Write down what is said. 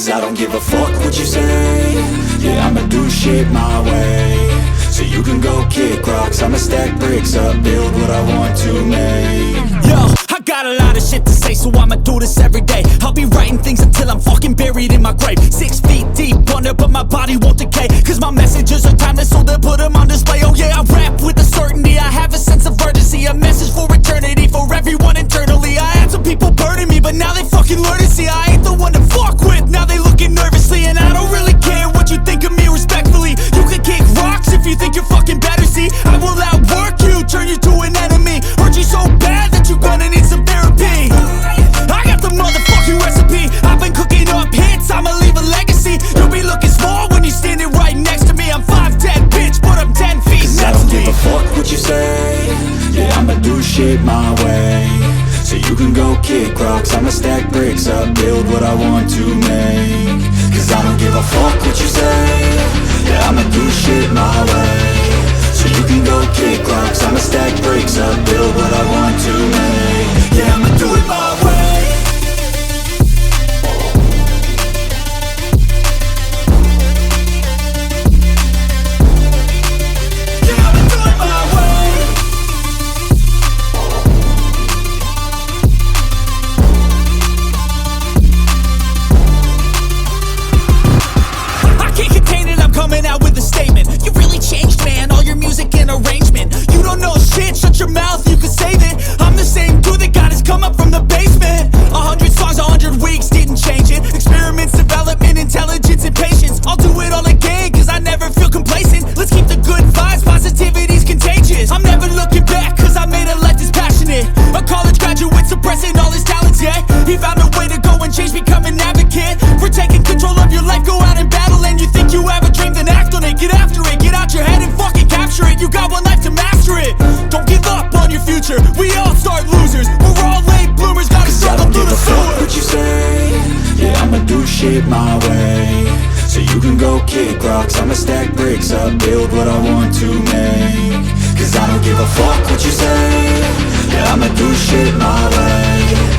Cause I don't give a fuck what you say. Yeah, I'ma do shit my way. So you can go kick rocks, I'ma stack bricks up, build what I want to make. Yo, I got a lot of shit to say, so I'ma do this every day. I'll be writing things until I'm fucking buried in my grave. 6 feet deep under, but my body won't decay. Cause my messages are timeless, so they'll put them on display. Oh yeah, I rap with a certainty, I have a sense of urgency. A message for eternity, for everyone internally. I had some people burning me, but now they fucking learn to see I ain't the one to fuck with, now they looking nervously. And I don't really care what you think of me, respectfully. You can kick rocks if you think you're fucking better, see. I will outwork you, turn you to an enemy. Hurt you so bad that you're gonna need some therapy. I got the motherfucking recipe, I've been cooking up hits, I'ma leave a legacy. You'll be looking small when you're standing right next to me. I'm 5'10", bitch, but I'm 10 feet Cause next I don't to me. give a fuck what you say. Yeah, I'ma do shit my way. So you can go kick rocks, I'ma stack bricks up, build what I want to make. Cause I don't give a fuck what you say. Yeah, I'ma do shit my way. So you can go kick rocks, I'ma stack bricks up, build what I want to make. Yeah, I'ma do it my way. Yeah, I'ma do it my way. I can't contain it, I'm coming out with a statement. You really changed, man, all your music and arrangement. You don't know shit, shut your mouth, you can save it. I'm the same dude that got his come up from the basement. 100 songs, 100 weeks, didn't change it. Experiments, development, intelligence, and patience. I'll do it all again, cause I never feel complacent. Let's keep the good vibes, positivity's contagious. I'm never looking back, cause I made a life that's passionate. A college graduate suppressing all his talents, yeah. He found a way to go and change, become an advocate for taking control of your life, go out and battle. And you think you have a dream, then act on it. Get after it, get out your head and fucking capture it. You got one life to master it. Don't give up on your future, we all start losers. We're all late bloomers, gotta struggle through the Fuck sewer. what you say. Yeah, I'ma do shit my way. So you can go kick rocks, I'ma stack bricks up, build what I want to make. Cause I don't give a fuck what you say. Yeah, I'ma do shit my way.